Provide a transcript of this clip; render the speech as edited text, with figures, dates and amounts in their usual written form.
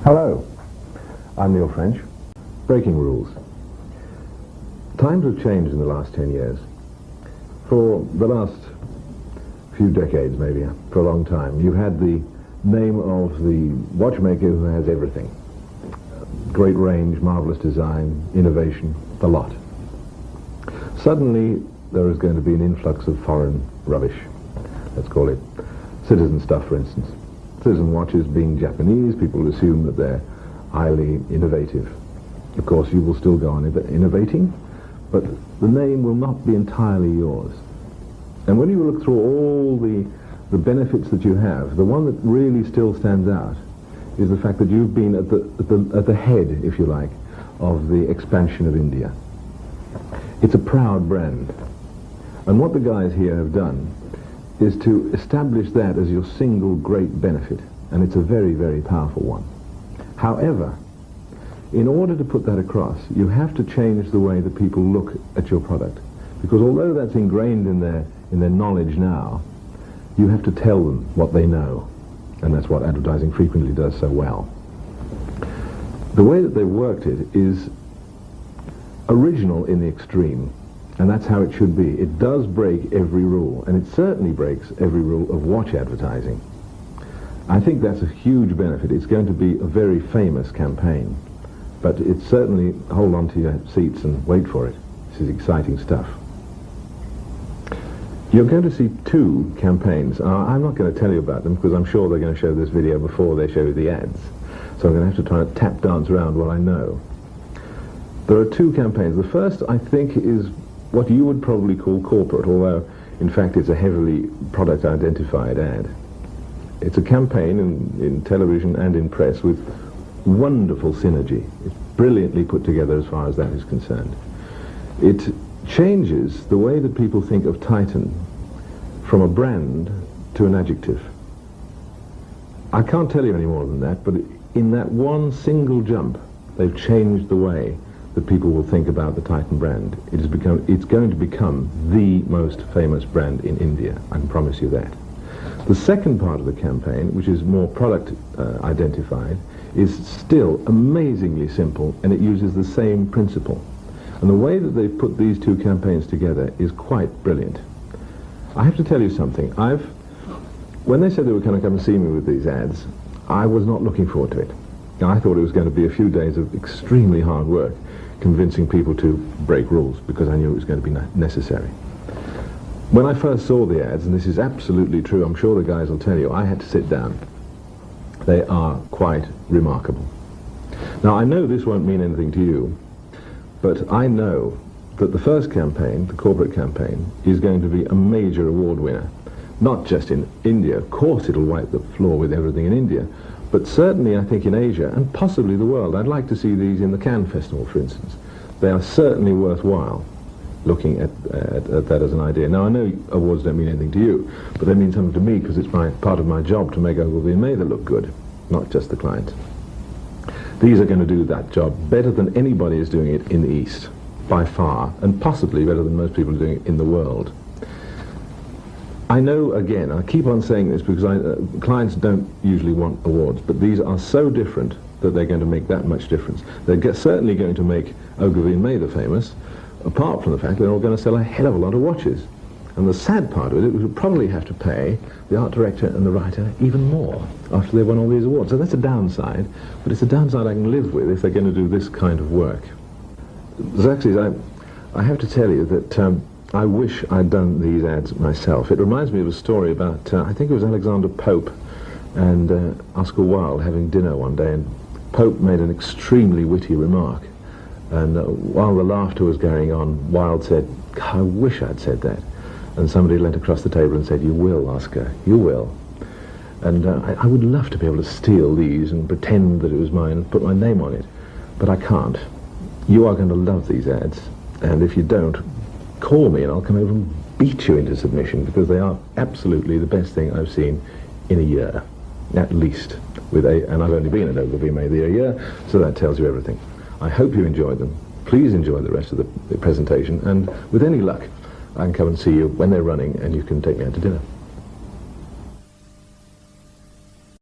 Hello, I'm Neil French. Breaking rules. Times have changed in the last 10 years. For the last few decades, maybe, for a long time, you've had the name of the watchmaker who has everything. Great range, marvelous design, innovation, the lot. Suddenly, there is going to be an influx of foreign rubbish. Let's call it citizen stuff, for instance. Citizen watches being Japanese, people assume that they're highly innovative. Of course, you will still go on innovating, but the name will not be entirely yours. And when you look through all the benefits that you have, the one that really still stands out is the fact that you've been at the head, if you like, of the expansion of India. It's a proud brand. And what the guys here have done is to establish that as your single great benefit, and it's a very, very powerful one. However, in order to put that across, you have to change the way that people look at your product, because although that's ingrained in their knowledge now, you have to tell them what they know, and that's what advertising frequently does so well. The way that they've worked it is original in the extreme, and that's how it should be. It does break every rule, and it certainly breaks every rule of watch advertising. I think that's a huge benefit. It's going to be a very famous campaign, but it's certainly, hold on to your seats and wait for it. This is exciting stuff. You're going to see two campaigns. I'm not going to tell you about them because I'm sure they're going to show this video before they show you the ads. So I'm going to have to try to tap dance around what I know. There are two campaigns. The first, I think, is what you would probably call corporate, although in fact it's a heavily product identified ad. It's a campaign in television and in press with wonderful synergy. It's brilliantly put together as far as that is concerned. It changes the way that people think of Titan from a brand to an adjective. I can't tell you any more than that, but in that one single jump, they've changed the way that people will think about the Titan brand. It's going to become the most famous brand in India, I can promise you that. The second part of the campaign, which is more product identified, is still amazingly simple, and it uses the same principle. And the way that they've put these two campaigns together is quite brilliant. I have to tell you something. When they said they were going to come and see me with these ads, I was not looking forward to it. I thought it was going to be a few days of extremely hard work convincing people to break rules, because I knew it was going to be necessary. When I first saw the ads, and this is absolutely true, I'm sure the guys will tell you, I had to sit down. They are quite remarkable. Now, I know this won't mean anything to you, but I know that the first campaign, the corporate campaign, is going to be a major award winner. Not just in India, of course it'll wipe the floor with everything in India, but certainly I think in Asia and possibly the world. I'd like to see these in the Cannes Festival, for instance. They are certainly worthwhile looking at that as an idea. Now, I know awards don't mean anything to you, but they mean something to me because it's part of my job to make Ogilvy and Mather look good, not just the client. These are going to do that job better than anybody is doing it in the East, by far, and possibly better than most people are doing it in the world. I know, again, I keep on saying this because clients don't usually want awards, but these are so different that they're going to make that much difference. They're certainly going to make Ogilvy and Mather famous, apart from the fact they're all going to sell a hell of a lot of watches. And the sad part of it, we would probably have to pay the art director and the writer even more after they've won all these awards. So that's a downside, but it's a downside I can live with if they're going to do this kind of work. Xerxes, I have to tell you that I wish I'd done these ads myself. It reminds me of a story about, I think it was Alexander Pope and Oscar Wilde having dinner one day, and Pope made an extremely witty remark. And while the laughter was going on, Wilde said, I wish I'd said that. And somebody leant across the table and said, you will, Oscar, you will. And I would love to be able to steal these and pretend that it was mine and put my name on it, but I can't. You are going to love these ads, and if you don't, call me and I'll come over and beat you into submission, because they are absolutely the best thing I've seen in a year, at least. And I've only been at Ogilvy and Mather a year, so that tells you everything. I hope you enjoyed them. Please enjoy the rest of the presentation, and with any luck, I can come and see you when they're running, and you can take me out to dinner.